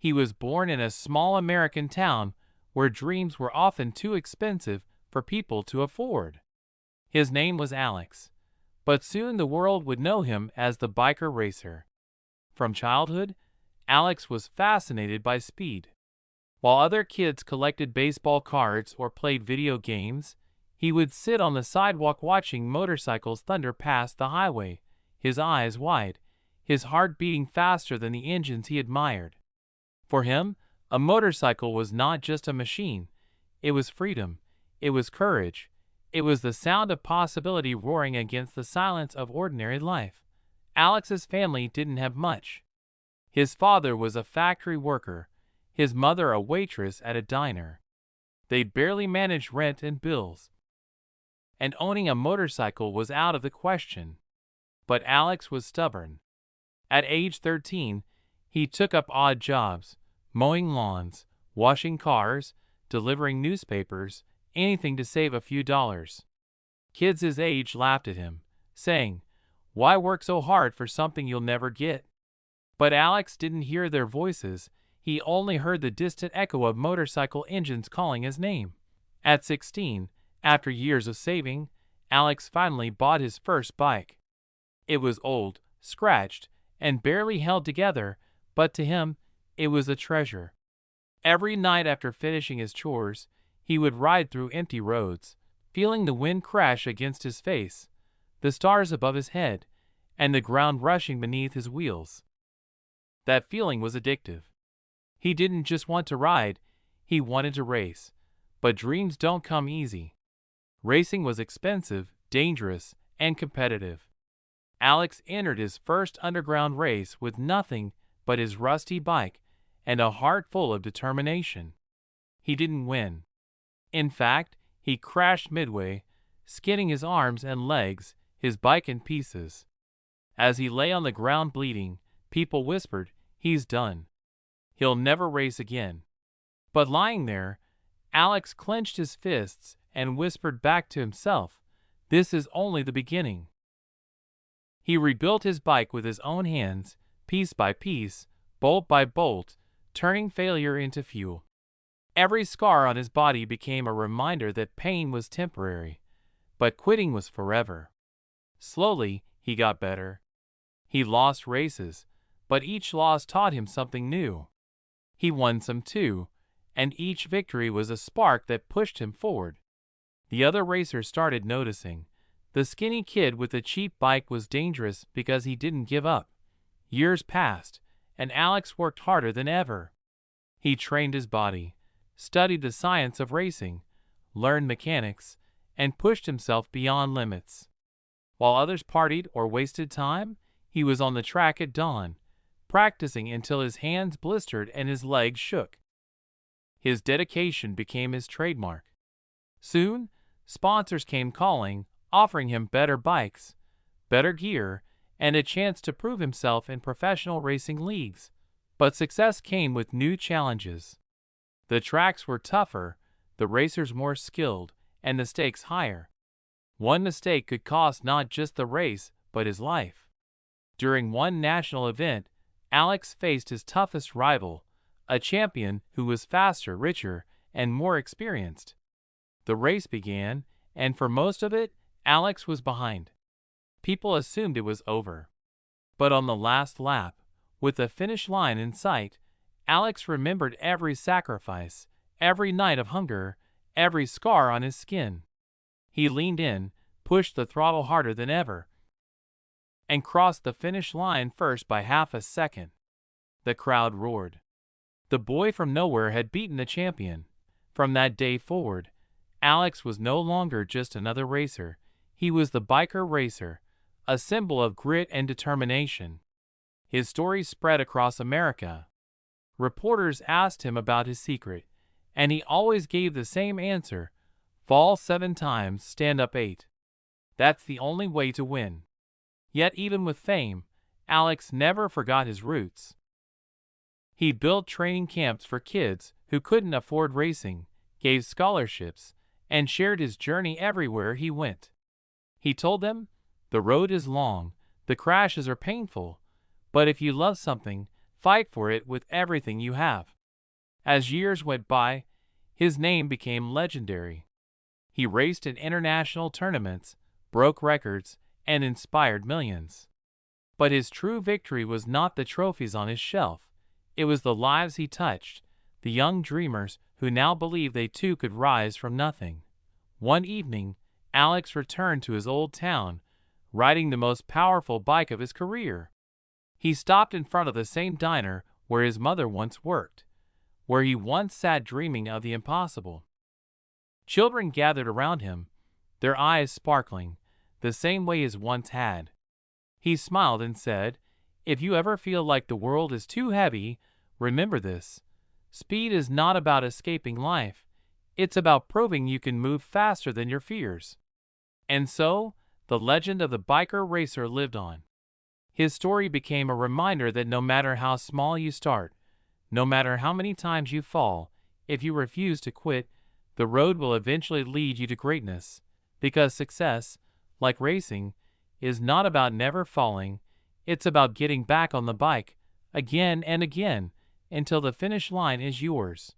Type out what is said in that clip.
He was born in a small American town where dreams were often too expensive for people to afford. His name was Alex, but soon the world would know him as the biker racer. From childhood, Alex was fascinated by speed. While other kids collected baseball cards or played video games, he would sit on the sidewalk watching motorcycles thunder past the highway, his eyes wide, his heart beating faster than the engines he admired. For him, a motorcycle was not just a machine. It was freedom. It was courage. It was the sound of possibility roaring against the silence of ordinary life. Alex's family didn't have much. His father was a factory worker, his mother a waitress at a diner. They barely managed rent and bills, and owning a motorcycle was out of the question. But Alex was stubborn. At age 13, he took up odd jobs, mowing lawns, washing cars, delivering newspapers, anything to save a few dollars. Kids his age laughed at him, saying, "Why work so hard for something you'll never get?" But Alex didn't hear their voices. He only heard the distant echo of motorcycle engines calling his name. At 16, after years of saving, Alex finally bought his first bike. It was old, scratched, and barely held together, but to him, it was a treasure. Every night after finishing his chores, he would ride through empty roads, feeling the wind crash against his face, the stars above his head, and the ground rushing beneath his wheels. That feeling was addictive. He didn't just want to ride, he wanted to race. But dreams don't come easy. Racing was expensive, dangerous, and competitive. Alex entered his first underground race with nothing but his rusty bike and a heart full of determination. He didn't win. In fact, he crashed midway, skinning his arms and legs, his bike in pieces. As he lay on the ground bleeding, people whispered, "He's done. He'll never race again." But lying there, Alex clenched his fists and whispered back to himself, "This is only the beginning." He rebuilt his bike with his own hands, piece by piece, bolt by bolt, turning failure into fuel. Every scar on his body became a reminder that pain was temporary, but quitting was forever. Slowly, he got better. He lost races, but each loss taught him something new. He won some too, and each victory was a spark that pushed him forward. The other racers started noticing. The skinny kid with the cheap bike was dangerous because he didn't give up. Years passed, and Alex worked harder than ever. He trained his body, studied the science of racing, learned mechanics, and pushed himself beyond limits. While others partied or wasted time, he was on the track at dawn, practicing until his hands blistered and his legs shook. His dedication became his trademark. Soon, sponsors came calling, offering him better bikes, better gear, and a chance to prove himself in professional racing leagues. But success came with new challenges. The tracks were tougher, the racers more skilled, and the stakes higher. One mistake could cost not just the race, but his life. During one national event, Alex faced his toughest rival, a champion who was faster, richer, and more experienced. The race began, and for most of it, Alex was behind. People assumed it was over. But on the last lap, with the finish line in sight, Alex remembered every sacrifice, every night of hunger, every scar on his skin. He leaned in, pushed the throttle harder than ever, and crossed the finish line first by half a second. The crowd roared. The boy from nowhere had beaten the champion. From that day forward, Alex was no longer just another racer. He was the biker racer, a symbol of grit and determination. His story spread across America. Reporters asked him about his secret, and he always gave the same answer: fall 7 times, stand up 8. That's the only way to win. Yet even with fame, Alex never forgot his roots. He built training camps for kids who couldn't afford racing, gave scholarships, and shared his journey everywhere he went. He told them, "The road is long, the crashes are painful, but if you love something, fight for it with everything you have. As years went by, his name became legendary. He raced in international tournaments, broke records, and inspired millions. But his true victory was not the trophies on his shelf. It was the lives he touched, the young dreamers who now believed they too could rise from nothing. One evening, Alex returned to his old town, riding the most powerful bike of his career. He stopped in front of the same diner where his mother once worked, where he once sat dreaming of the impossible. Children gathered around him, their eyes sparkling, the same way his once had. He smiled and said, "If you ever feel like the world is too heavy, remember this. Speed is not about escaping life. It's about proving you can move faster than your fears." And so, the legend of the biker racer lived on. His story became a reminder that no matter how small you start, no matter how many times you fall, if you refuse to quit, the road will eventually lead you to greatness. Because success, like racing, is not about never falling, it's about getting back on the bike again and again until the finish line is yours.